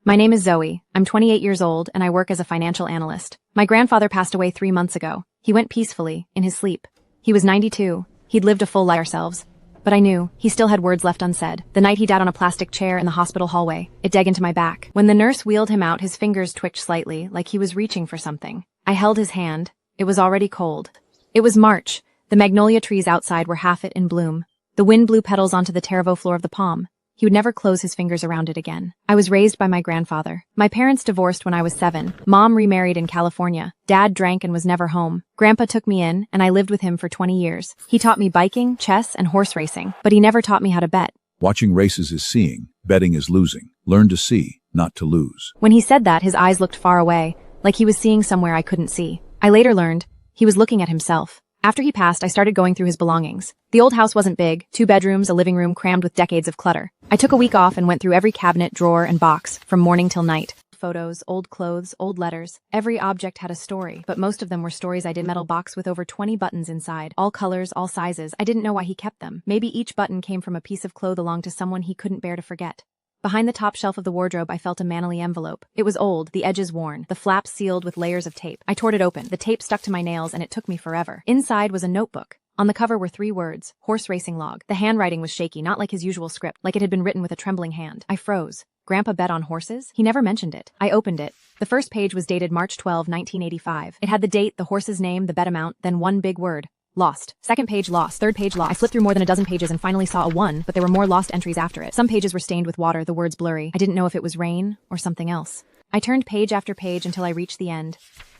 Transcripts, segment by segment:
My name is Zoe. I'm 28 years old and I work as a financial analyst. My grandfather passed away 3 months ago. He went peacefully, in his sleep. He was 92. He'd lived a full life ourselves. But I knew, he still had words left unsaid. The night he died on a plastic chair in the hospital hallway, it dug into my back. When the nurse wheeled him out, his fingers twitched slightly, like he was reaching for something. I held his hand. It was already cold. It was March. The magnolia trees outside were half in bloom. The wind blew petals onto the terre floor of the palm. He would never close his fingers around it again. I was raised by my grandfather. My parents divorced when I was 7. Mom remarried in California. Dad drank and was never home. Grandpa took me in, and I lived with him for 20 years. He taught me biking, chess, and horse racing, but he never taught me how to bet. Watching races is seeing, betting is losing. Learn to see, not to lose. When he said that, his eyes looked far away, like he was seeing somewhere I couldn't see. I later learned he was looking at himself. After he passed, I started going through his belongings. The old house wasn't big, 2 bedrooms, a living room crammed with decades of clutter. I took a week off and went through every cabinet, drawer, and box, from morning till night. Photos, old clothes, old letters. Every object had a story, but most of them were stories I did. Metal box with over 20 buttons inside. All colors, all sizes. I didn't know why he kept them. Maybe each button came from a piece of cloth belonged to someone he couldn't bear to forget. Behind the top shelf of the wardrobe, I felt a manly envelope. It was old, the edges worn, the flaps sealed with layers of tape. I tore it open. The tape stuck to my nails and it took me forever. Inside was a notebook. On the cover were 3 words, horse racing log. The handwriting was shaky, not like his usual script, like it had been written with a trembling hand. I froze. Grandpa bet on horses? He never mentioned it. I opened it. The first page was dated March 12, 1985. It had the date, the horse's name, the bet amount, then one big word. Lost. Second page lost. Third page lost. I flipped through more than a dozen pages and finally saw a 1, but there were more lost entries after it. Some pages were stained with water, the words blurry. I didn't know if it was rain or something else. I turned page after page until I reached the end.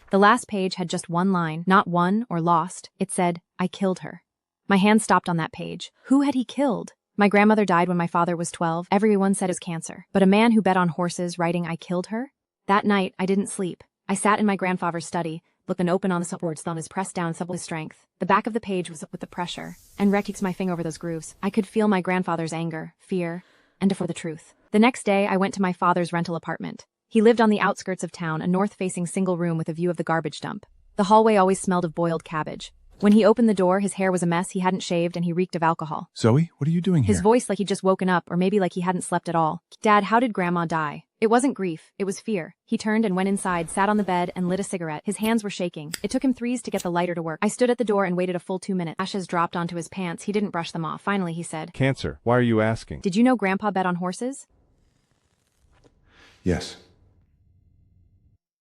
The last page had just one line, not won or lost. It said, I killed her. My hand stopped on that page. Who had he killed? My grandmother died when my father was 12. Everyone said it was cancer. But a man who bet on horses writing I killed her? That night, I didn't sleep. I sat in my grandfather's study, looked and open on the supports, thumb is pressed down with strength. The back of the page was up with the pressure, and keeps my finger over those grooves. I could feel my grandfather's anger, fear, and for the truth. The next day, I went to my father's rental apartment. He lived on the outskirts of town, a north-facing single room with a view of the garbage dump. The hallway always smelled of boiled cabbage. When he opened the door, his hair was a mess, he hadn't shaved, and he reeked of alcohol. Zoe, what are you doing here? His voice like he'd just woken up, or maybe like he hadn't slept at all. Dad, how did Grandma die? It wasn't grief, it was fear. He turned and went inside, sat on the bed, and lit a cigarette. His hands were shaking. It took him 3s to get the lighter to work. I stood at the door and waited a full 2 minutes. Ashes dropped onto his pants. He didn't brush them off. Finally, he said, Cancer. Why are you asking? Did you know Grandpa bet on horses? Yes.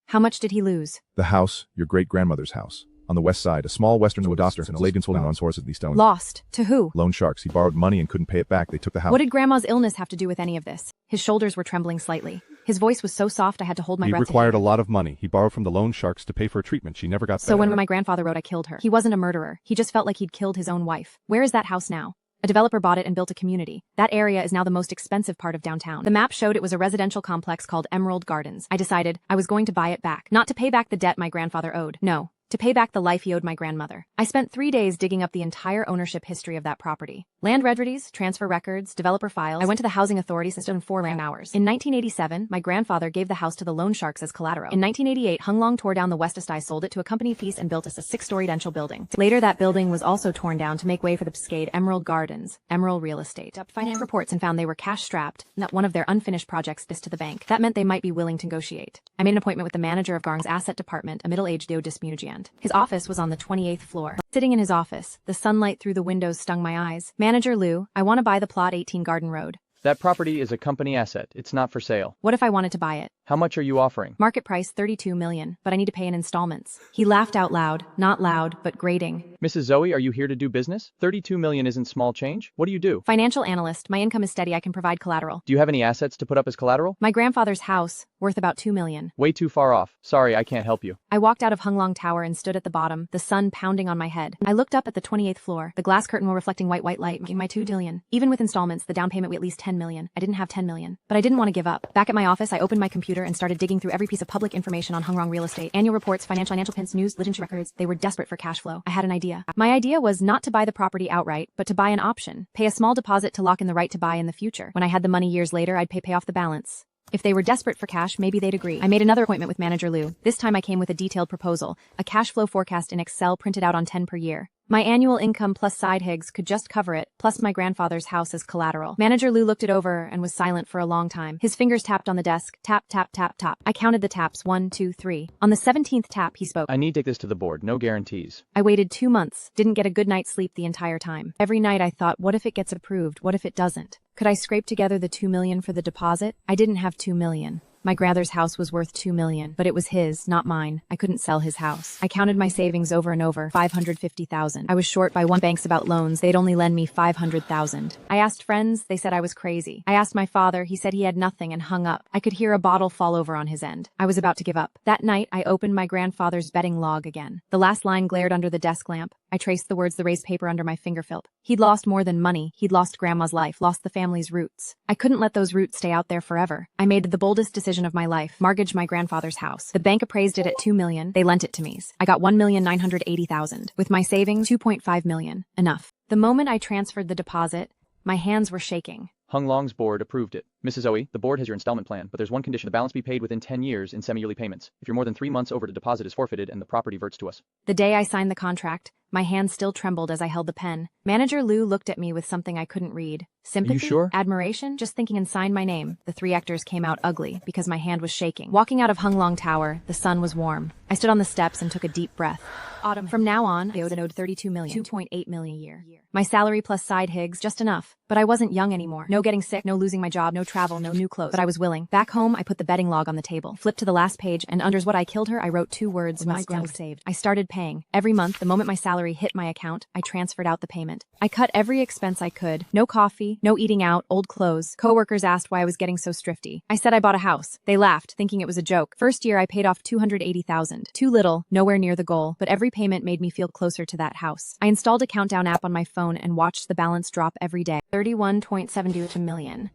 How much did he lose? The house, your great-grandmother's house. On the west side, a small western doctor and a lady holding on horses at the stone. Lost. To who? Loan sharks. He borrowed money and couldn't pay it back. They took the house. What did Grandma's illness have to do with any of this? His shoulders were trembling slightly. His voice was so soft I had to hold my breath. He required a lot of money. He borrowed from the loan sharks to pay for a treatment. She never got better. So when my grandfather wrote I killed her, he wasn't a murderer. He just felt like he'd killed his own wife. Where is that house now? A developer bought it and built a community. That area is now the most expensive part of downtown. The map showed it was a residential complex called Emerald Gardens. I decided I was going to buy it back. Not to pay back the debt my grandfather owed. No. To pay back the life he owed my grandmother. I spent 3 days digging up the entire ownership history of that property. Land registries, transfer records, developer files. I went to the housing authorities and stood in 4 hours. In 1987, my grandfather gave the house to the loan sharks as collateral. In 1988, Hung Long tore down the West Side, sold it to a company piece and built us a 6-story residential building. Later, that building was also torn down to make way for the Cascade Emerald Gardens, Emerald Real Estate. Up finance reports and found they were cash-strapped, and that one of their unfinished projects this to the bank. That meant they might be willing to negotiate. I made an appointment with the manager of Garng's asset department, a middle-aged Dismugiant. His office was on the 28th floor. Sitting in his office, the sunlight through the windows stung my eyes. Manager Lou, I want to buy the plot 18 Garden Road. That property is a company asset. It's not for sale. What if I wanted to buy it? How much are you offering? Market price $32 million, but I need to pay in installments. He laughed out loud, not loud, but grating. Mrs. Zoe, are you here to do business? $32 million isn't small change. What do you do? Financial analyst. My income is steady. I can provide collateral. Do you have any assets to put up as collateral? My grandfather's house, worth about $2 million. Way too far off. Sorry, I can't help you. I walked out of Hung Long Tower and stood at the bottom, the sun pounding on my head. I looked up at the 28th floor. The glass curtain were reflecting white light, making my $2 million. Even with installments, the down payment was at least $10 million. I didn't have $10 million. But I didn't want to give up. Back at my office, I opened my computer and started digging through every piece of public information on Hung Long Real Estate. Annual reports, financial pins, news, literature records. They were desperate for cash flow. I had an idea. My idea was not to buy the property outright, but to buy an option. Pay a small deposit to lock in the right to buy in the future. When I had the money years later, I'd pay off the balance. If they were desperate for cash, maybe they'd agree. I made another appointment with manager Lou. This time I came with a detailed proposal, a cash flow forecast in Excel printed out on 10 per year. My annual income plus side gigs could just cover it, plus my grandfather's house as collateral. Manager Lou looked it over and was silent for a long time. His fingers tapped on the desk. Tap, tap, tap, tap. I counted the taps. 1, 2, 3. On the 17th tap, he spoke. I need to take this to the board. No guarantees. I waited 2 months, didn't get a good night's sleep the entire time. Every night I thought, what if it gets approved? What if it doesn't? Could I scrape together the $2 million for the deposit? I didn't have $2 million. My grandfather's house was worth $2 million, but it was his, not mine. I couldn't sell his house. I counted my savings over and over, $550,000. I was short by one banks about loans. They'd only lend me $500,000. I asked friends, they said I was crazy. I asked my father, he said he had nothing and hung up. I could hear a bottle fall over on his end. I was about to give up. That night, I opened my grandfather's betting log again. The last line glared under the desk lamp. I traced the words, the raised paper under my fingertip. He'd lost more than money. He'd lost grandma's life, lost the family's roots. I couldn't let those roots stay out there forever. I made the boldest decision of my life, mortgage my grandfather's house. The bank appraised it at $2 million. They lent it to me. I got $1,980,000. With my savings, $2.5 million. Enough. The moment I transferred the deposit, my hands were shaking. Hung Long's board approved it. Mrs. Oe, the board has your installment plan, but there's one condition: the balance be paid within 10 years in semi-yearly payments. If you're more than 3 months over, the deposit is forfeited and the property reverts to us. The day I signed the contract, my hands still trembled as I held the pen. Manager Lou looked at me with something I couldn't read. Sympathy? Sure? Admiration? Just thinking, and signed my name. The 3 actors came out ugly because my hand was shaking. Walking out of Hung Long Tower, the sun was warm. I stood on the steps and took a deep breath. Autumn. From now on, I owed $32 million, $2.8 million a year. My salary plus side gigs, just enough. But I wasn't young anymore. No getting sick, no losing my job, no travel, no new clothes. But I was willing. Back home, I put the betting log on the table, flipped to the last page, and under what I killed her, I wrote 2 words, my grandma saved. I started paying. Every month, the moment my salary hit my account, I transferred out the payment. I cut every expense I could. No coffee, no eating out, old clothes. Coworkers asked why I was getting so thrifty. I said I bought a house. They laughed, thinking it was a joke. First year, I paid off $280,000. Too little, nowhere near the goal, but every payment made me feel closer to that house. I installed a countdown app on my phone and watched the balance drop every day. 31.72 to million.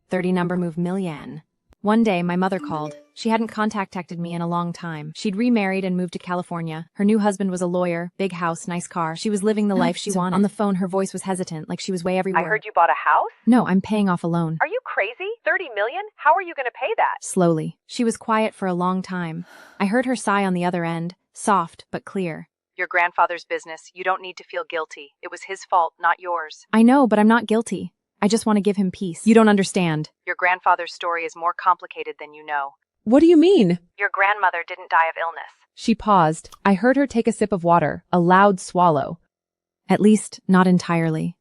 30 number move million. One day, my mother called. She hadn't contacted me in a long time. She'd remarried and moved to California. Her new husband was a lawyer, big house, nice car. She was living the life she wanted. On the phone, her voice was hesitant, like she was way everywhere. I heard you bought a house? No, I'm paying off a loan. Are you crazy? $30 million? How are you going to pay that? Slowly. She was quiet for a long time. I heard her sigh on the other end, soft but clear. Your grandfather's business. You don't need to feel guilty. It was his fault, not yours. I know, but I'm not guilty. I just want to give him peace. You don't understand. Your grandfather's story is more complicated than you know. What do you mean? Your grandmother didn't die of illness. She paused. I heard her take a sip of water, a loud swallow. At least, not entirely.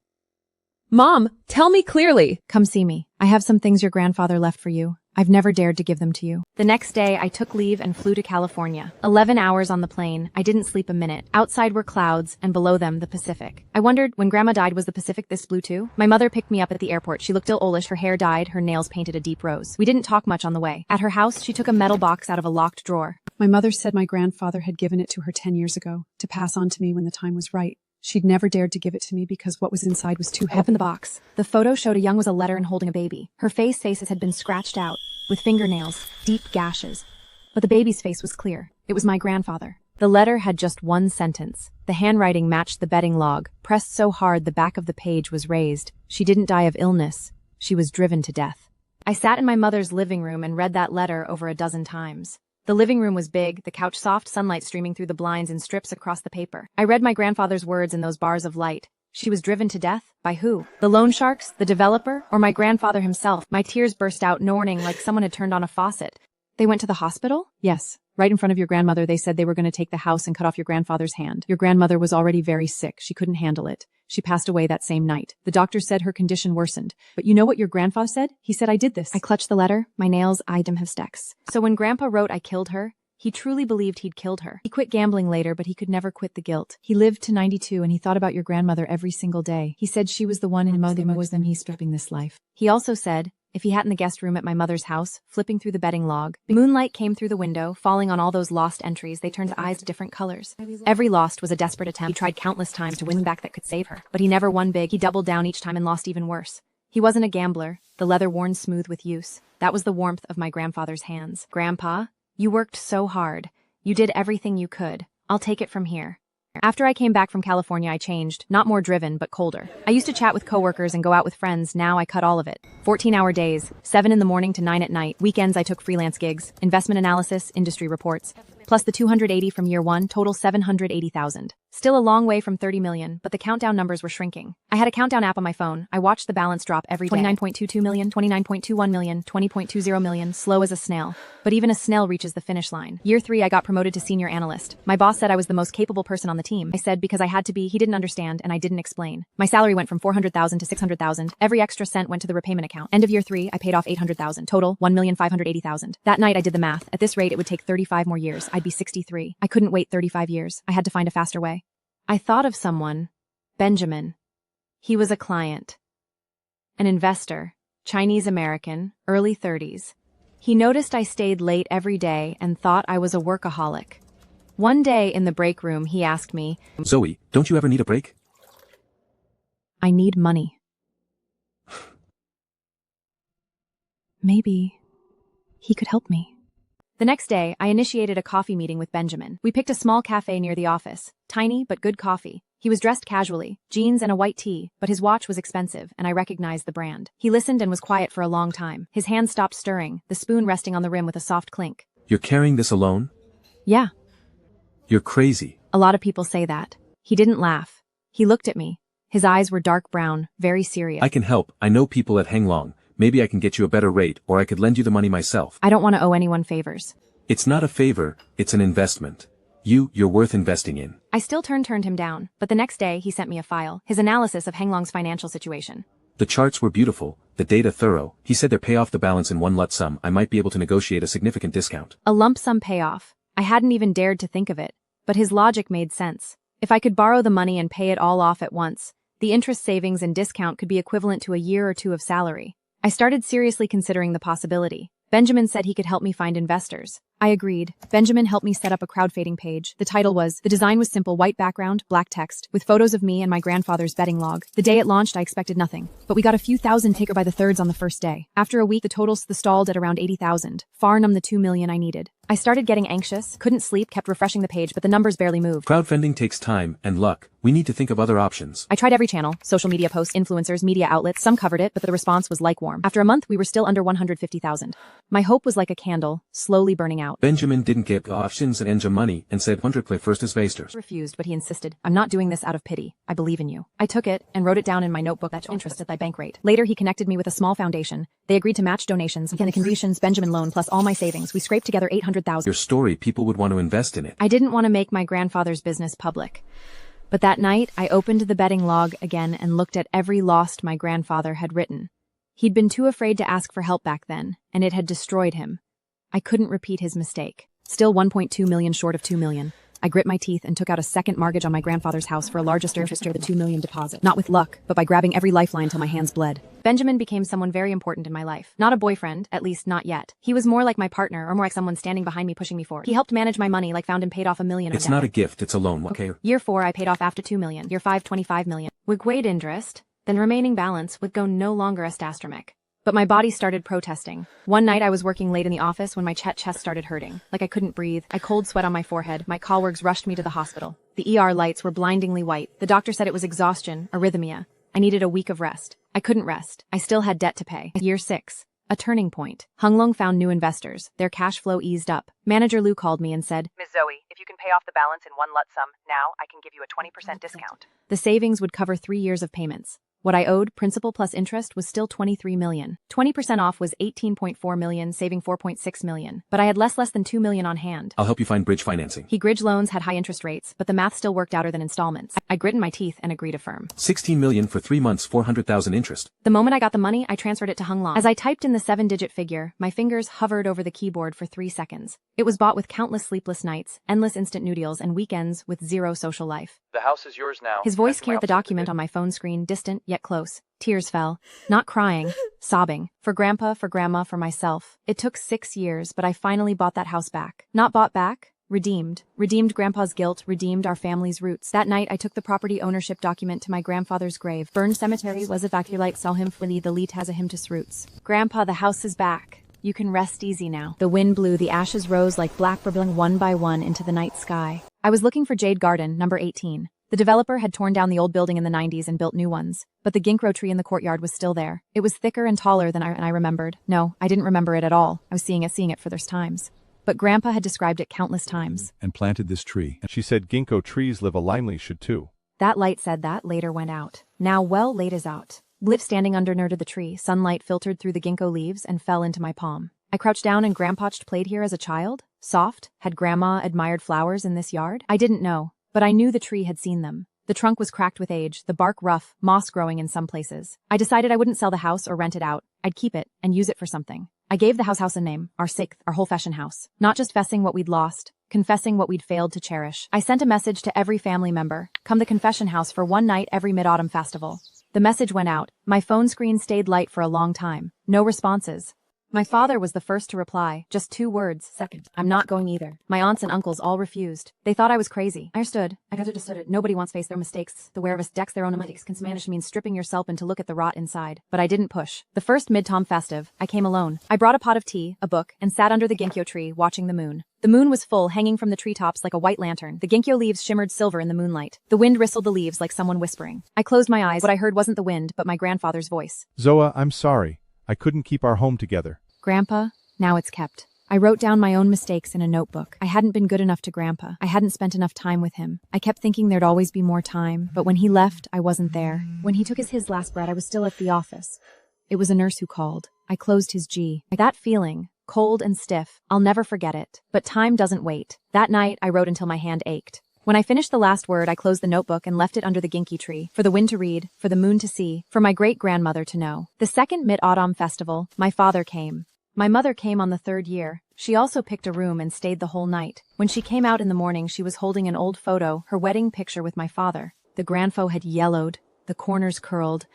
Mom, tell me clearly. Come see me. I have some things your grandfather left for you. I've never dared to give them to you. The next day, I took leave and flew to California. 11 hours on the plane. I didn't sleep a minute. Outside were clouds, and below them, the Pacific. I wondered, when Grandma died, was the Pacific this blue too? My mother picked me up at the airport. She looked ill oldish, her hair dyed, her nails painted a deep rose. We didn't talk much on the way. At her house, she took a metal box out of a locked drawer. My mother said my grandfather had given it to her 10 years ago, to pass on to me when the time was right. She'd never dared to give it to me because what was inside was too heavy. Open the box. The photo showed a young was a letter and holding a baby. Her faces had been scratched out, with fingernails, deep gashes. But the baby's face was clear. It was my grandfather. The letter had just one sentence. The handwriting matched the betting log. Pressed so hard the back of the page was raised. She didn't die of illness. She was driven to death. I sat in my mother's living room and read that letter over a dozen times. The living room was big, the couch soft, sunlight streaming through the blinds in strips across the paper. I read my grandfather's words in those bars of light. She was driven to death? By who? The loan sharks? The developer? Or my grandfather himself? My tears burst out, mourning like someone had turned on a faucet. They went to the hospital? Yes. Right in front of your grandmother, they said they were going to take the house and cut off your grandfather's hand. Your grandmother was already very sick. She couldn't handle it. She passed away that same night. The doctor said her condition worsened. But you know what your grandfather said? He said, I did this. I clutched the letter. My nails eyed him have stecks. So when Grandpa wrote I killed her, he truly believed he'd killed her. He quit gambling later, but he could never quit the guilt. He lived to 92 and he thought about your grandmother every single day. He said she was the one in mother was them he's stripping this life. He also said, if he had in the guest room at my mother's house, flipping through the betting log, moonlight came through the window, falling on all those lost entries. They turned eyes to different colors. Every lost was a desperate attempt. He tried countless times to win back that could save her. But he never won big. He doubled down each time and lost even worse. He wasn't a gambler, the leather worn smooth with use. That was the warmth of my grandfather's hands. Grandpa, you worked so hard. You did everything you could. I'll take it from here. After I came back from California, I changed, not more driven, but colder. I used to chat with coworkers and go out with friends. Now I cut all of it. 14-hour days, 7 in the morning to 9 at night. Weekends I took freelance gigs, investment analysis, industry reports. plus the 280 from year 1, total 780,000. Still a long way from 30 million, but the countdown numbers were shrinking. I had a countdown app on my phone. I watched the balance drop every day. 29.22 million, 29.21 million, 20.20 million, slow as a snail. But even a snail reaches the finish line. Year 3, I got promoted to senior analyst. My boss said I was the most capable person on the team. I said because I had to be, he didn't understand, and I didn't explain. My salary went from 400,000 to 600,000. Every extra cent went to the repayment account. End of year 3, I paid off 800,000. Total, 1,580,000. That night I did the math. At this rate, it would take 35 more years. I'd be 63. I couldn't wait 35 years. I had to find a faster way. I thought of someone. Benjamin. He was a client. An investor. Chinese American, early 30s. He noticed I stayed late every day and thought I was a workaholic. One day in the break room, he asked me, Zoe, don't you ever need a break? I need money. Maybe he could help me. The next day, I initiated a coffee meeting with Benjamin. We picked a small cafe near the office. Tiny, but good coffee. He was dressed casually, jeans and a white tee, but his watch was expensive, and I recognized the brand. He listened and was quiet for a long time. His hand stopped stirring, the spoon resting on the rim with a soft clink. You're carrying this alone? Yeah. You're crazy. A lot of people say that. He didn't laugh. He looked at me. His eyes were dark brown, very serious. I can help. I know people at Hang Long. Maybe I can get you a better rate, or I could lend you the money myself. I don't want to owe anyone favors. It's not a favor, it's an investment. You're worth investing in. I still turned him down, but the next day he sent me a file, his analysis of Hang Long's financial situation. The charts were beautiful, the data thorough. He said they'd pay off the balance in one lump sum. I might be able to negotiate a significant discount. A lump sum payoff. I hadn't even dared to think of it, but his logic made sense. If I could borrow the money and pay it all off at once, the interest savings and discount could be equivalent to a year or 2 of salary. I started seriously considering the possibility. Benjamin said he could help me find investors. I agreed. Benjamin helped me set up a crowdfunding page. The title was, the design was simple, white background, black text, with photos of me and my grandfather's betting log. The day it launched, I expected nothing. But we got a few thousand taker by the thirds on the first day. After a week, the totals stalled at around 80,000, far none the 2 million I needed. I started getting anxious, couldn't sleep, kept refreshing the page, but the numbers barely moved. Crowdfunding takes time and luck. We need to think of other options. I tried every channel, social media posts, influencers, media outlets, some covered it, but the response was lukewarm. After a month, we were still under 150,000. My hope was like a candle, slowly burning out. Benjamin didn't get options and engine money and said 100 play first as vasters. Refused, but he insisted. I'm not doing this out of pity. I believe in you. I took it and wrote it down in my notebook that interest at thy bank rate. Later, he connected me with a small foundation. They agreed to match donations and the conditions Benjamin loan plus all my savings. We scraped together 800,000. Your story, people would want to invest in it. I didn't want to make my grandfather's business public. But that night, I opened the betting log again and looked at every loss my grandfather had written. He'd been too afraid to ask for help back then, and it had destroyed him. I couldn't repeat his mistake. Still 1.2 million short of 2 million. I grit my teeth and took out a second mortgage on my grandfather's house for a larger interest rate of the 2 million deposit. Not with luck, but by grabbing every lifeline till my hands bled. Benjamin became someone very important in my life. Not a boyfriend, at least not yet. He was more like my partner, or more like someone standing behind me pushing me forward. He helped manage my money, like found and paid off $1 million. It's not a gift, it's a loan, okay? Year 4, I paid off after 2 million. Year 5, 25 million. With great interest, then remaining balance would go no longer a astronomic. But my body started protesting. One night I was working late in the office when my chest started hurting. Like I couldn't breathe. I cold sweat on my forehead. My colleagues rushed me to the hospital. The ER lights were blindingly white. The doctor said it was exhaustion, arrhythmia. I needed a week of rest. I couldn't rest. I still had debt to pay. Year 6. A turning point. Hang Lung found new investors. Their cash flow eased up. Manager Lou called me and said, Ms. Zoe, if you can pay off the balance in one lump sum, now I can give you a 20% discount. the savings would cover 3 years of payments. What I owed, principal plus interest, was still $23 million. 20% off was $18.4 million, saving $4.6 million. But I had less than $2 million on hand. I'll help you find bridge financing. Bridge loans had high interest rates, but the math still worked outer than installments. I gritted my teeth and agreed affirm. $16 million for 3 months, $400,000 interest. The moment I got the money, I transferred it to Hang Lung. As I typed in the 7-digit figure, my fingers hovered over the keyboard for 3 seconds. It was bought with countless sleepless nights, endless instant noodles, and weekends with zero social life. The house is yours now. His voice carried the document on my phone screen, distant yet close. Tears fell. Not crying, sobbing. For Grandpa, for Grandma, for myself. It took 6 years, but I finally bought that house back. Not bought back, redeemed. Redeemed Grandpa's guilt, redeemed our family's roots. That night, I took the property ownership document to my grandfather's grave. Burned cemetery was evacuate, saw him flee, the lead has a him to roots. Grandpa, the house is back. You can rest easy now. The wind blew, the ashes rose like black burbling one by one into the night sky. I was looking for Jade Garden, number 18. The developer had torn down the old building in the 90s and built new ones, but the ginkgo tree in the courtyard was still there. It was thicker and taller than I remembered. No, I didn't remember it at all. I was seeing it for those times. but Grandpa had described it countless times. And planted this tree. She said ginkgo trees live a limely should too. That light said that, later went out. Now late is out. Liv standing under the tree, sunlight filtered through the ginkgo leaves and fell into my palm. I crouched down and Grandpa'd played here as a child? Soft? Had Grandma admired flowers in this yard? I didn't know, but I knew the tree had seen them. The trunk was cracked with age, the bark rough, moss growing in some places. I decided I wouldn't sell the house or rent it out. I'd keep it and use it for something. I gave the house a name, our whole fashion house. Not just fessing what we'd lost, confessing what we'd failed to cherish. I sent a message to every family member, come the confession house for one night every mid-autumn festival. The message went out. My phone screen stayed light for a long time. No responses. My father was the first to reply, just 2 words, second. I'm not going either. My aunts and uncles all refused. They thought I was crazy. I understood. I understood it. Nobody wants to face their mistakes. The wear of us decks their own mistakes can Spanish means stripping yourself and to look at the rot inside. But I didn't push. The first mid-tom festive, I came alone. I brought a pot of tea, a book, and sat under the ginkgo tree watching the moon. The moon was full, hanging from the treetops like a white lantern. The ginkgo leaves shimmered silver in the moonlight. The wind ristled the leaves like someone whispering. I closed my eyes. What I heard wasn't the wind, but my grandfather's voice. Zoa, I'm sorry. I couldn't keep our home together. Grandpa, now it's kept. I wrote down my own mistakes in a notebook. I hadn't been good enough to Grandpa. I hadn't spent enough time with him. I kept thinking there'd always be more time, but when he left, I wasn't there. When he took his last breath, I was still at the office. It was a nurse who called. I closed his G. That feeling, cold and stiff, I'll never forget it. But time doesn't wait. That night, I wrote until my hand ached. When I finished the last word, I closed the notebook and left it under the ginkgo tree, for the wind to read, for the moon to see, for my great-grandmother to know. The second mid-autumn festival, my father came. My mother came on the 3rd year. She also picked a room and stayed the whole night. When she came out in the morning, she was holding an old photo, her wedding picture with my father. The grandfo had yellowed, the corners curled,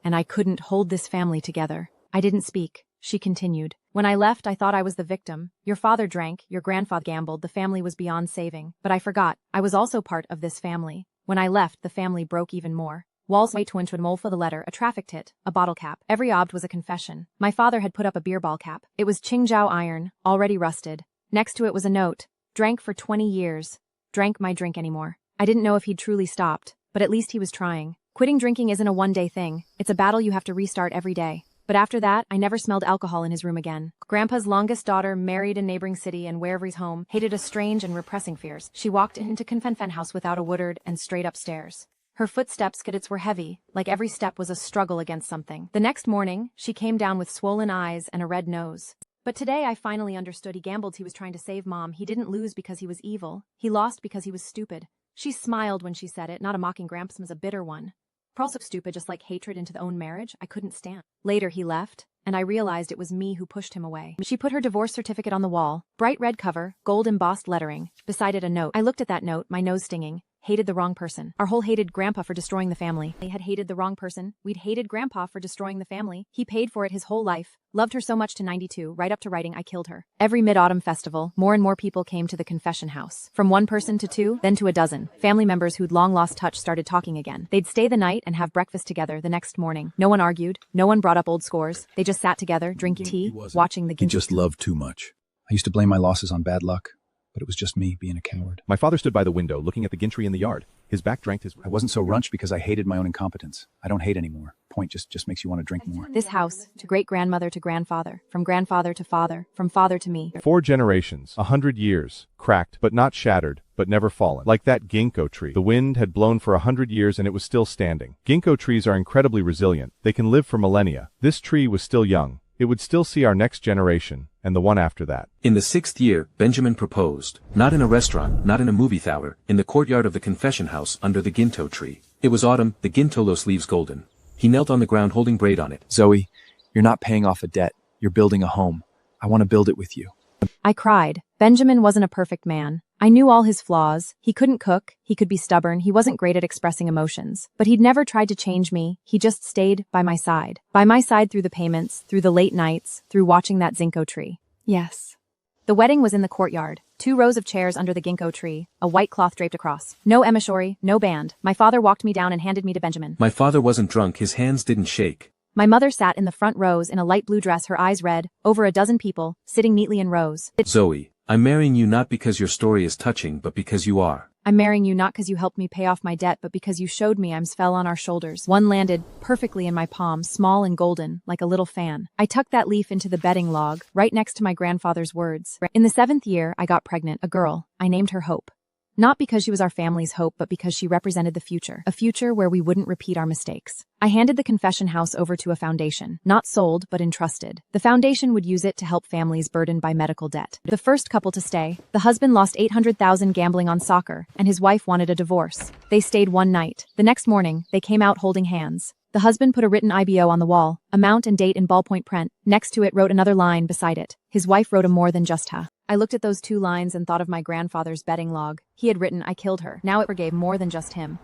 and I couldn't hold this family together. I didn't speak. She continued. When I left, I thought I was the victim. Your father drank, your grandfather gambled, the family was beyond saving. But I forgot, I was also part of this family. When I left, the family broke even more. Walls way to mole for the letter, a traffic tit, a bottle cap. Every object was a confession. My father had put up a beer ball cap. It was Qingzhou iron, already rusted. Next to it was a note. Drank for 20 years. Drank my drink anymore. I didn't know if he'd truly stopped, but at least he was trying. Quitting drinking isn't a one-day thing. It's a battle you have to restart every day. But after that, I never smelled alcohol in his room again. Grandpa's longest daughter married in neighboring city and wherever he's home, hated a strange and repressing fears. She walked into confession house without a woodard and straight upstairs. Her footsteps were heavy, like every step was a struggle against something. The next morning, she came down with swollen eyes and a red nose. But today I finally understood he gambled. He was trying to save Mom. He didn't lose because he was evil. He lost because he was stupid. She smiled when she said it, not a mocking Gramps, a bitter one. Also stupid, just like hatred into the own marriage, I couldn't stand. Later he left, and I realized it was me who pushed him away. She put her divorce certificate on the wall, bright red cover, gold embossed lettering, beside it a note. I looked at that note, my nose stinging. Hated the wrong person. Our whole hated Grandpa for destroying the family. They had hated the wrong person. We'd hated Grandpa for destroying the family. He paid for it his whole life. Loved her so much to 92, right up to writing I killed her. Every mid-autumn festival, more and more people came to the confession house. From 1 person to 2, then to a dozen. Family members who'd long lost touch started talking again. They'd stay the night and have breakfast together the next morning. No one argued. No one brought up old scores. They just sat together, drinking tea, watching the He just loved too much. I used to blame my losses on bad luck, but it was just me being a coward. My father stood by the window looking at the gin tree in the yard. His back drank his... I wasn't so runched because I hated my own incompetence. I don't hate anymore. Point just makes you want to drink more. This house, to great-grandmother to grandfather, from grandfather to father, from father to me. 4 generations, 100 years, cracked, but not shattered, but never fallen. Like that ginkgo tree. The wind had blown for 100 years and it was still standing. Ginkgo trees are incredibly resilient. They can live for millennia. This tree was still young. It would still see our next generation, and the one after that. In the 6th year, Benjamin proposed. Not in a restaurant, not in a movie theater, in the courtyard of the confession house under the ginto tree. It was autumn, the gintolos leaves golden. He knelt on the ground holding braid on it. Zoe, you're not paying off a debt. You're building a home. I want to build it with you. I cried. Benjamin wasn't a perfect man. I knew all his flaws. He couldn't cook, he could be stubborn, he wasn't great at expressing emotions. But he'd never tried to change me, he just stayed by my side. By my side through the payments, through the late nights, through watching that ginkgo tree. Yes. The wedding was in the courtyard. 2 rows of chairs under the ginkgo tree, a white cloth draped across. No emissary, no band. My father walked me down and handed me to Benjamin. My father wasn't drunk, his hands didn't shake. My mother sat in the front rows in a light blue dress, her eyes red, over a dozen people, sitting neatly in rows. Zoe, I'm marrying you not because your story is touching but because you are. I'm marrying you not because you helped me pay off my debt, but because you showed me I'm fell on our shoulders. One landed perfectly in my palm, small and golden, like a little fan. I tucked that leaf into the bedding log, right next to my grandfather's words. In the 7th year, I got pregnant, a girl. I named her Hope. Not because she was our family's hope, but because she represented the future, a future where we wouldn't repeat our mistakes. I handed the confession house over to a foundation, not sold, but entrusted. The foundation would use it to help families burdened by medical debt. The first couple to stay, the husband lost $800,000 gambling on soccer, and his wife wanted a divorce. They stayed one night. The next morning, they came out holding hands. The husband put a written IBO on the wall, amount and date in ballpoint print. Next to it wrote another line beside it. His wife wrote a more than just ha. I looked at those 2 lines and thought of my grandfather's betting log. He had written, I killed her. Now it forgave more than just him.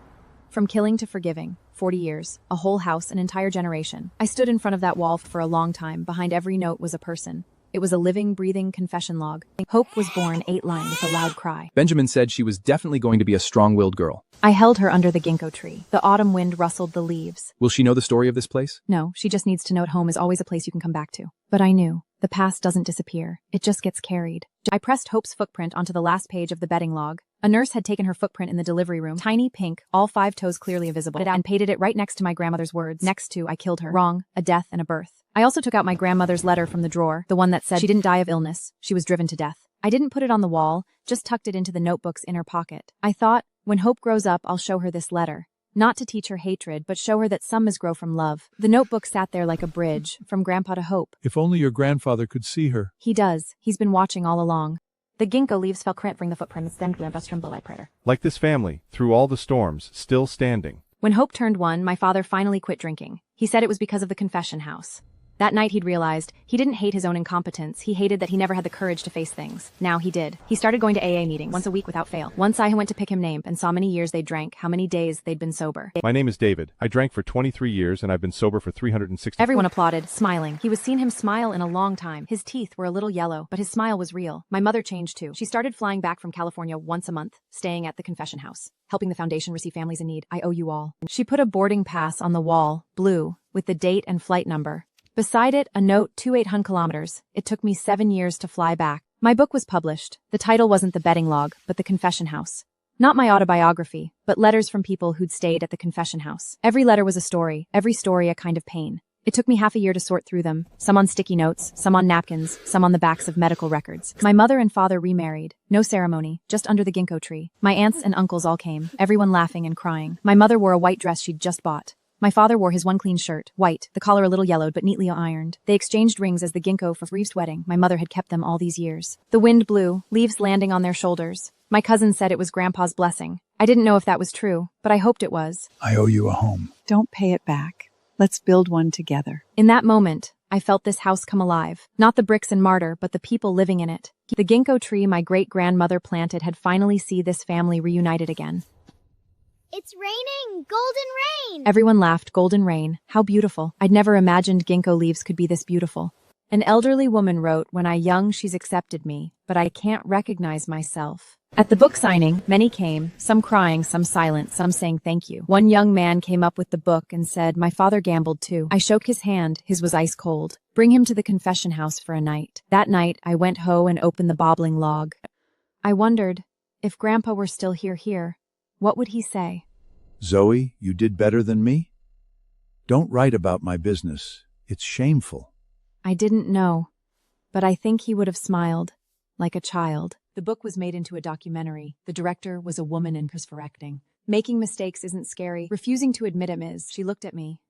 From killing to forgiving, 40 years, a whole house, an entire generation. I stood in front of that wall for a long time. Behind every note was a person. It was a living, breathing confession log. Hope was born 8 line with a loud cry. Benjamin said she was definitely going to be a strong-willed girl. I held her under the ginkgo tree. The autumn wind rustled the leaves. Will she know the story of this place? No, she just needs to know at home is always a place you can come back to. But I knew. The past doesn't disappear. It just gets carried. I pressed Hope's footprint onto the last page of the betting log. A nurse had taken her footprint in the delivery room, tiny, pink, all 5 toes clearly visible, and painted it right next to my grandmother's words. Next to, I killed her. Wrong, a death and a birth. I also took out my grandmother's letter from the drawer, the one that said she didn't die of illness, she was driven to death. I didn't put it on the wall, just tucked it into the notebook's inner pocket. I thought, when Hope grows up, I'll show her this letter. Not to teach her hatred, but show her that some is grow from love. The notebook sat there like a bridge, from Grandpa to Hope. If only your grandfather could see her. He does. He's been watching all along. The ginkgo leaves fell covering the footprints, then Grandpa's tremble like prayer. Like this family, through all the storms, still standing. When Hope turned 1, my father finally quit drinking. He said it was because of the confession house. That night he'd realized he didn't hate his own incompetence, he hated that he never had the courage to face things. Now he did. He started going to AA meetings once a week without fail. Once I went to pick him name and saw many years they drank, how many days they'd been sober. My name is David. I drank for 23 years and I've been sober for 360. Everyone applauded, smiling. He was seen him smile in a long time. His teeth were a little yellow, but his smile was real. My mother changed too. She started flying back from California once a month, staying at the confession house, helping the foundation receive families in need. I owe you all. She put a boarding pass on the wall, blue, with the date and flight number. Beside it, a note 2800 kilometers. It took me 7 years to fly back. My book was published. The title wasn't The Betting Log, but The Confession House. Not my autobiography, but letters from people who'd stayed at the confession house. Every letter was a story, every story a kind of pain. It took me half a year to sort through them, some on sticky notes, some on napkins, some on the backs of medical records. My mother and father remarried. No ceremony, just under the ginkgo tree. My aunts and uncles all came, everyone laughing and crying. My mother wore a white dress she'd just bought. My father wore his one clean shirt, white, the collar a little yellowed but neatly ironed. They exchanged rings as the ginkgo for Reeve's wedding. My mother had kept them all these years. The wind blew, leaves landing on their shoulders. My cousin said it was Grandpa's blessing. I didn't know if that was true, but I hoped it was. I owe you a home. Don't pay it back. Let's build one together. In that moment, I felt this house come alive. Not the bricks and mortar, but the people living in it. The ginkgo tree my great-grandmother planted had finally seen this family reunited again. It's raining! Golden rain! Everyone laughed. Golden rain. How beautiful. I'd never imagined ginkgo leaves could be this beautiful. An elderly woman wrote, when I young she's accepted me, but I can't recognize myself. At the book signing, many came, some crying, some silent, some saying thank you. One young man came up with the book and said, my father gambled too. I shook his hand, his was ice cold. Bring him to the confession house for a night. That night, I went and opened the bobbling log. I wondered, if Grandpa were still here, what would he say? Zoe, you did better than me? Don't write about my business. It's shameful. I didn't know, but I think he would have smiled, like a child. The book was made into a documentary. The director was a woman in acting. Making mistakes isn't scary. Refusing to admit him is. She looked at me,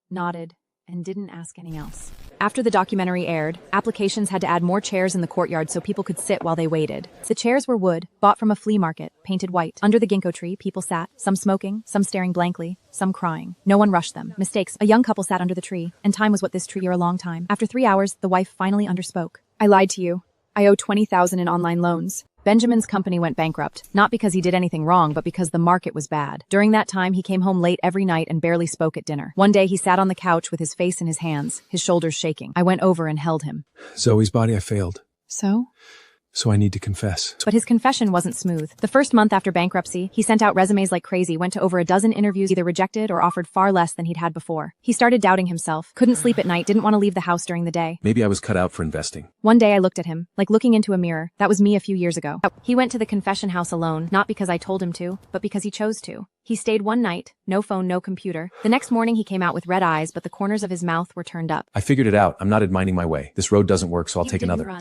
nodded, and didn't ask anything else. After the documentary aired, applications had to add more chairs in the courtyard so people could sit while they waited. The chairs were wood, bought from a flea market, painted white. Under the ginkgo tree, people sat, some smoking, some staring blankly, some crying. No one rushed them. Mistakes. A young couple sat under the tree, and time was what this tree or a long time. After 3 hours, the wife finally underspoke. I lied to you. I owe $20,000 in online loans. Benjamin's company went bankrupt, not because he did anything wrong, but because the market was bad. During that time, he came home late every night and barely spoke at dinner. One day, he sat on the couch with his face in his hands, his shoulders shaking. I went over and held him. Zoe's body, I failed. So? So I need to confess. But his confession wasn't smooth. The first month after bankruptcy, he sent out resumes like crazy, went to over a dozen interviews, either rejected or offered far less than he'd had before. He started doubting himself, couldn't sleep at night, didn't want to leave the house during the day. Maybe I was cut out for investing. One day I looked at him, like looking into a mirror. That was me a few years ago. He went to the confession house alone, not because I told him to, but because he chose to. He stayed one night, no phone, no computer. The next morning he came out with red eyes, but the corners of his mouth were turned up. I figured it out. I'm not minding my way. This road doesn't work, so I'll take another.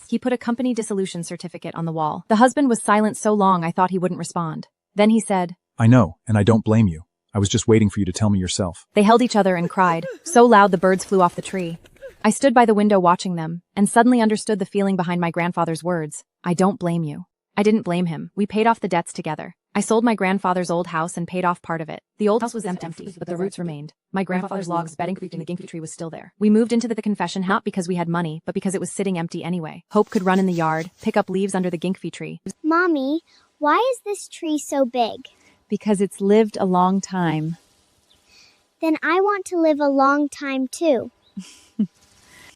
He put a company dissolution certificate on the wall. The husband was silent so long I thought he wouldn't respond. Then he said, I know, and I don't blame you. I was just waiting for you to tell me yourself. They held each other and cried, so loud the birds flew off the tree. I stood by the window watching them, and suddenly understood the feeling behind my grandfather's words. I don't blame you. I didn't blame him. We paid off the debts together. I sold my grandfather's old house and paid off part of it. The old house was empty, but the roots remained. My grandfather's logs bedding creaked and the ginkgo tree was still there. We moved into the confession not because we had money, but because it was sitting empty anyway. Hope could run in the yard, pick up leaves under the ginkgo tree. Mommy, why is this tree so big? Because it's lived a long time. Then I want to live a long time too.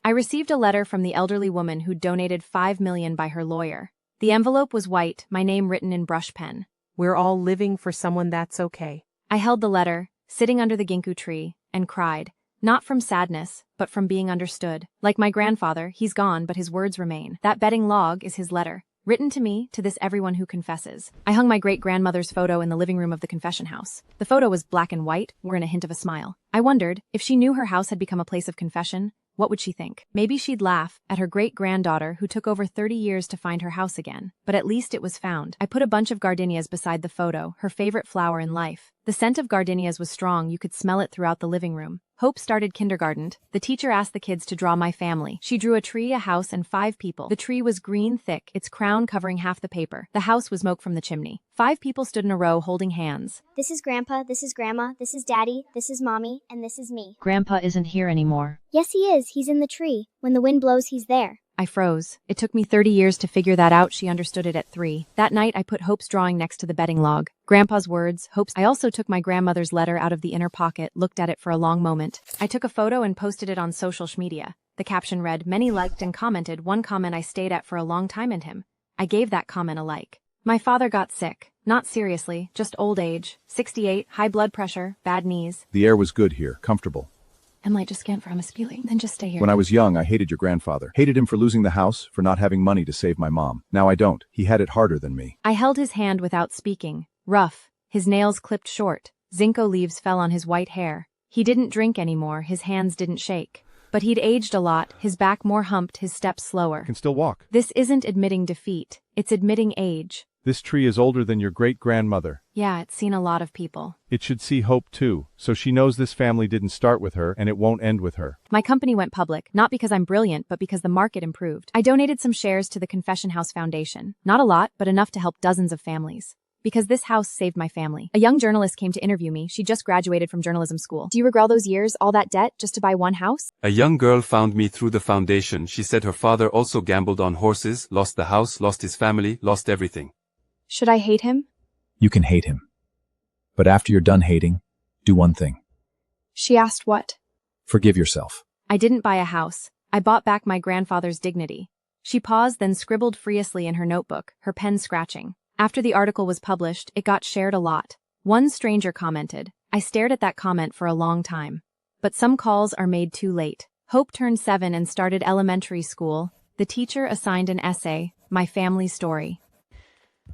I received a letter from the elderly woman who donated $5 million by her lawyer. The envelope was white, my name written in brush pen. We're all living for someone that's okay. I held the letter, sitting under the ginkgo tree, and cried. Not from sadness, but from being understood. Like my grandfather, he's gone, but his words remain. That bedding log is his letter. Written to me, to this everyone who confesses. I hung my great-grandmother's photo in the living room of the confession house. The photo was black and white, wearing a hint of a smile. I wondered, if she knew her house had become a place of confession, what would she think? Maybe she'd laugh at her great-granddaughter who took over 30 years to find her house again. But at least it was found. I put a bunch of gardenias beside the photo, her favorite flower in life. The scent of gardenias was strong, you could smell it throughout the living room. Hope started kindergarten. The teacher asked the kids to draw my family. She drew a tree, a house, and 5 people. The tree was green thick, its crown covering half the paper. The house was smoke from the chimney. 5 people stood in a row holding hands. This is Grandpa, this is Grandma, this is Daddy, this is Mommy, and this is me. Grandpa isn't here anymore. Yes, he is. He's in the tree. When the wind blows, he's there. I froze. It took me 30 years to figure that out. She understood it at 3. That night, I put Hope's drawing next to the bedding log. Grandpa's words, Hope's. I also took my grandmother's letter out of the inner pocket, looked at it for a long moment. I took a photo and posted it on social media. The caption read, many liked and commented. One comment I stayed at for a long time in him. I gave that comment a like. My father got sick. Not seriously, just old age. 68, high blood pressure, bad knees. The air was good here, comfortable. Emily, just scan for feeling, then just stay here. When I was young, I hated your grandfather. Hated him for losing the house, for not having money to save my mom. Now I don't. He had it harder than me. I held his hand without speaking. Rough. His nails clipped short. Ginkgo leaves fell on his white hair. He didn't drink anymore, his hands didn't shake. But he'd aged a lot, his back more humped, his steps slower. Can still walk. This isn't admitting defeat. It's admitting age. This tree is older than your great-grandmother. Yeah, it's seen a lot of people. It should see Hope too, so she knows this family didn't start with her and it won't end with her. My company went public, not because I'm brilliant, but because the market improved. I donated some shares to the Confession House Foundation. Not a lot, but enough to help dozens of families. Because this house saved my family. A young journalist came to interview me. She just graduated from journalism school. Do you regret all those years, all that debt, just to buy one house? A young girl found me through the foundation. She said her father also gambled on horses, lost the house, lost his family, lost everything. Should I hate him? You can hate him. But after you're done hating, do one thing. She asked what? Forgive yourself. I didn't buy a house. I bought back my grandfather's dignity. She paused, then scribbled furiously in her notebook, her pen scratching. After the article was published, it got shared a lot. One stranger commented. I stared at that comment for a long time. But some calls are made too late. Hope turned 7 and started elementary school. The teacher assigned an essay, My Family Story.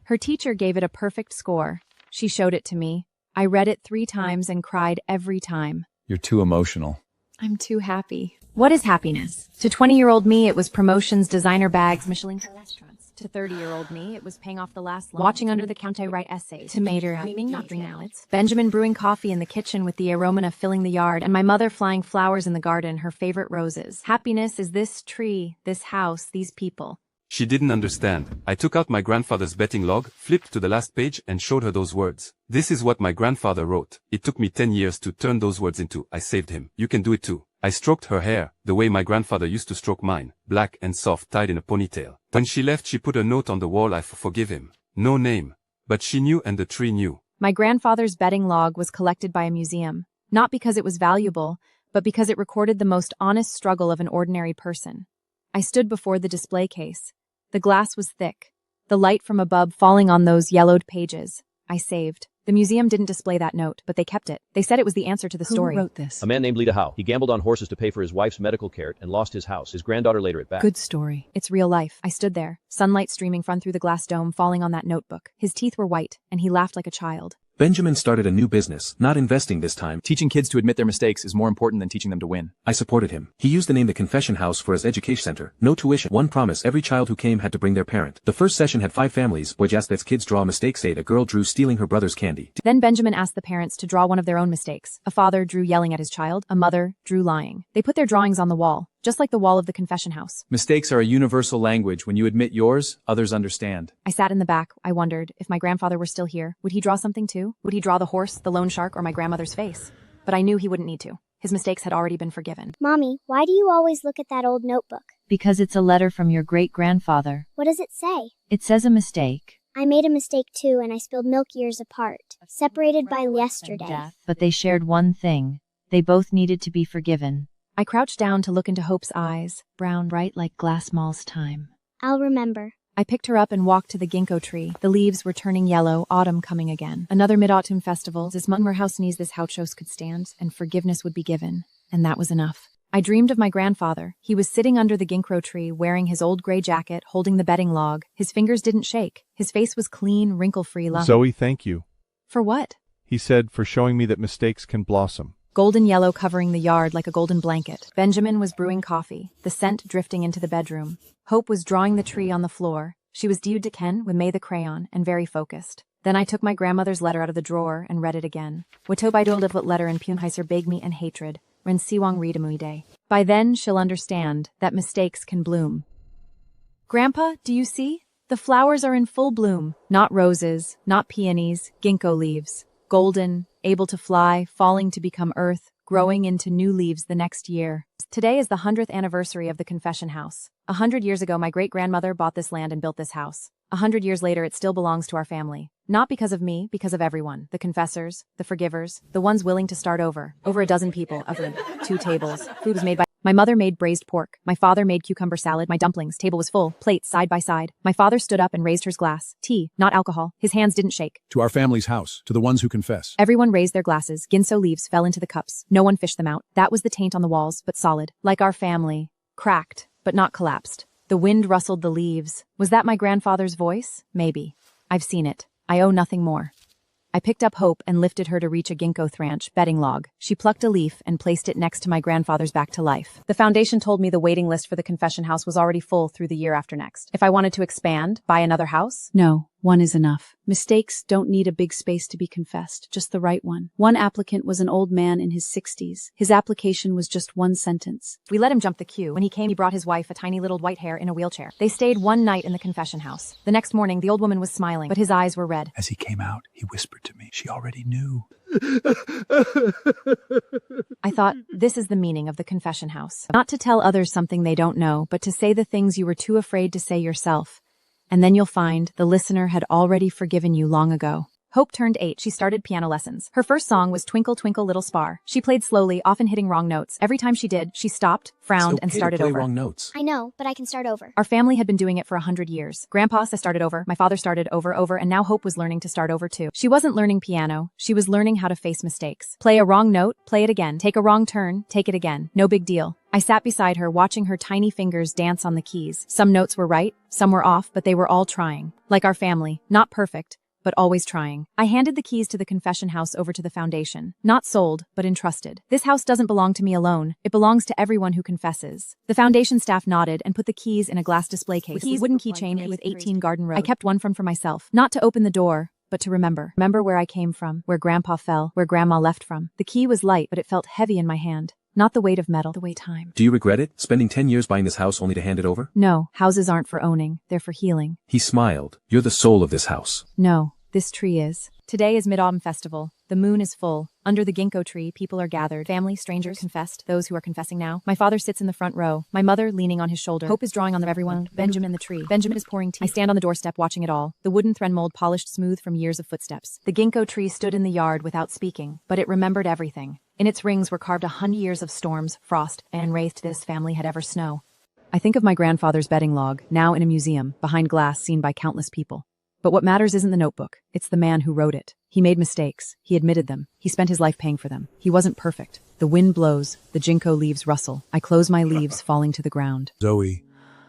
Her teacher gave it a perfect score. She showed it to me. I read it 3 times and cried every time. You're too emotional. I'm too happy. What is happiness? To 20-year-old me, it was promotions, designer bags, Michelin restaurants. To 30-year-old me, it was paying off the last loan. Watching under the counter write essays. Tomato, not drink salads. Benjamin brewing coffee in the kitchen with the aroma filling the yard, and my mother flying flowers in the garden, her favorite roses. Happiness is this tree, this house, these people. She didn't understand. I took out my grandfather's betting log, flipped to the last page and showed her those words. This is what my grandfather wrote. It took me 10 years to turn those words into, I saved him. You can do it too. I stroked her hair, the way my grandfather used to stroke mine, black and soft tied in a ponytail. When she left, she put a note on the wall, I forgive him. No name. But she knew and the tree knew. My grandfather's betting log was collected by a museum, not because it was valuable, but because it recorded the most honest struggle of an ordinary person. I stood before the display case. The glass was thick, the light from above falling on those yellowed pages. I saved. The museum didn't display that note, but they kept it. They said it was the answer to the story. Who wrote this? A man named Lita Howe. He gambled on horses to pay for his wife's medical care and lost his house. His granddaughter later it back. Good story. It's real life. I stood there, sunlight streaming from through the glass dome falling on that notebook. His teeth were white, and he laughed like a child. Benjamin started a new business, not investing this time. Teaching kids to admit their mistakes is more important than teaching them to win. I supported him. He used the name the Confession House for his education center. No tuition. One promise: every child who came had to bring their parent. The first session had 5 families. Boy just lets kids draw a mistake. Say a girl drew stealing her brother's candy. Then Benjamin asked the parents to draw one of their own mistakes. A father drew yelling at his child. A mother drew lying. They put their drawings on the wall, just like the wall of the confession house. Mistakes are a universal language. When you admit yours, others understand. I sat in the back. I wondered, if my grandfather were still here, would he draw something too? Would he draw the horse, the loan shark, or my grandmother's face? But I knew he wouldn't need to. His mistakes had already been forgiven. Mommy, why do you always look at that old notebook? Because it's a letter from your great-grandfather. What does it say? It says a mistake. I made a mistake too, and I spilled milk years apart, separated by yesterday. But they shared one thing. They both needed to be forgiven. I crouched down to look into Hope's eyes, brown, Bright like glass mall's time. I'll remember. I picked her up and walked to the ginkgo tree. The leaves were turning yellow, autumn coming again. Another mid-autumn festival. This Mungmer house needs this househouse could stand, and forgiveness would be given. And that was enough. I dreamed of my grandfather. He was sitting under the ginkgo tree, wearing his old gray jacket, holding the bedding log. His fingers didn't shake. His face was clean, wrinkle-free. Zoe, thank you. For what? He said, for showing me that mistakes can blossom. Golden yellow covering the yard like a golden blanket. Benjamin was brewing coffee, the scent drifting into the bedroom. Hope was drawing the tree on the floor. She was due to Ken with May the crayon and very focused. Then I took my grandmother's letter out of the drawer and read it again. Watobaidolivlet letter in Punheiser beg me and hatred. Ren siwang readamui day. By then she'll understand that mistakes can bloom. Grandpa, do you see? The flowers are in full bloom. Not roses, not peonies, ginkgo leaves. Golden, able to fly, falling to become earth, growing into new leaves the next year. Today is the 100th anniversary of the confession house. 100 years ago, my great-grandmother bought this land and built this house. 100 years later, it still belongs to our family. Not because of me, because of everyone. The confessors, the forgivers, the ones willing to start over. Over a dozen people, of them, 2 tables. Food was made by my mother made braised pork. My father made cucumber salad. My dumplings. Table was full. Plates side by side. My father stood up and raised his glass. Tea, not alcohol. His hands didn't shake. To our family's house, to the ones who confess. Everyone raised their glasses. Ginkgo leaves fell into the cups. No one fished them out. That was the taint on the walls, but solid. Like our family. Cracked, but not collapsed. The wind rustled the leaves. Was that my grandfather's voice? Maybe. I've seen it. I owe nothing more. I picked up Hope and lifted her to reach a ginkgo thranch bedding log. She plucked a leaf and placed it next to my grandfather's back to life. The foundation told me the waiting list for the confession house was already full through the year after next. If I wanted to expand, buy another house? No, one is enough. Mistakes don't need a big space to be confessed, just the right one. One applicant was an old man in his 60s. His application was just one sentence. We let him jump the queue. When he came, he brought his wife, a tiny little white hair, in a wheelchair. They stayed one night in the confession house. The next morning, the old woman was smiling, but his eyes were red. As he came out, he whispered to me. She already knew. I thought, this is the meaning of the confession house. Not to tell others something they don't know, but to say the things you were too afraid to say yourself. And then you'll find the listener had already forgiven you long ago. Hope turned 8. She started piano lessons. Her first song was Twinkle Twinkle Little Star. She played slowly, often hitting wrong notes. Every time she did, she stopped, frowned, and started over. Wrong notes. I know, but I can start over. Our family had been doing it for 100 years. Grandpa started over, my father started over, and now Hope was learning to start over too. She wasn't learning piano. She was learning how to face mistakes. Play a wrong note, play it again. Take a wrong turn, take it again. No big deal. I sat beside her, watching her tiny fingers dance on the keys. Some notes were right, some were off, but they were all trying. Like our family, not perfect, but always trying. I handed the keys to the confession house over to the foundation. Not sold, but entrusted. This house doesn't belong to me alone. It belongs to everyone who confesses. The foundation staff nodded and put the keys in a glass display case. The wooden keychain with 18 Garden Road. I kept one for myself. Not to open the door, but to remember. Remember where I came from, where Grandpa fell, where Grandma left from. The key was light, but it felt heavy in my hand. Not the weight of metal, the weight time. Do you regret it, spending 10 years buying this house only to hand it over? No, houses aren't for owning, they're for healing. He smiled. You're the soul of this house. No, this tree is. Today is Mid-Autumn Festival. The moon is full. Under the ginkgo tree, people are gathered. Family, strangers, confessed, those who are confessing now. My father sits in the front row, my mother leaning on his shoulder. Hope is drawing on everyone. Benjamin the tree. Benjamin is pouring tea. I stand on the doorstep watching it all. The wooden thread mold polished smooth from years of footsteps. The ginkgo tree stood in the yard without speaking, but it remembered everything. In its rings were carved 100 years of storms, frost, and wraithed this family had ever snow. I think of my grandfather's betting log, now in a museum, behind glass seen by countless people. But what matters isn't the notebook, it's the man who wrote it. He made mistakes, he admitted them, he spent his life paying for them. He wasn't perfect. The wind blows, the ginkgo leaves rustle. I close my leaves, falling to the ground. Zoe,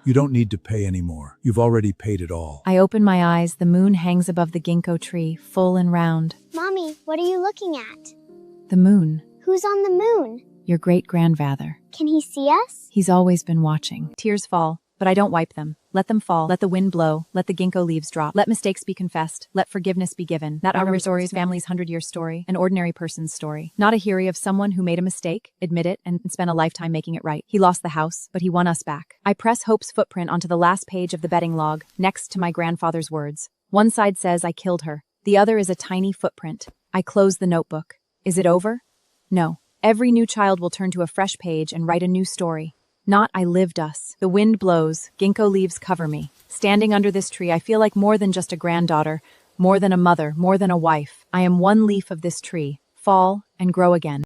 you don't need to pay anymore. You've already paid it all. I open my eyes, the moon hangs above the ginkgo tree, full and round. Mommy, what are you looking at? The moon. Who's on the moon? Your great-grandfather. Can he see us? He's always been watching. Tears fall, but I don't wipe them. Let them fall. Let the wind blow. Let the ginkgo leaves drop. Let mistakes be confessed. Let forgiveness be given. That our story's family's 100-year story, an ordinary person's story. Not a hero of someone who made a mistake, admit it, and spent a lifetime making it right. He lost the house, but he won us back. I press Hope's footprint onto the last page of the betting log, next to my grandfather's words. One side says I killed her. The other is a tiny footprint. I close the notebook. Is it over? No. Every new child will turn to a fresh page and write a new story. Not I lived us. The wind blows, ginkgo leaves cover me. Standing under this tree, I feel like more than just a granddaughter, more than a mother, more than a wife. I am one leaf of this tree. Fall and grow again.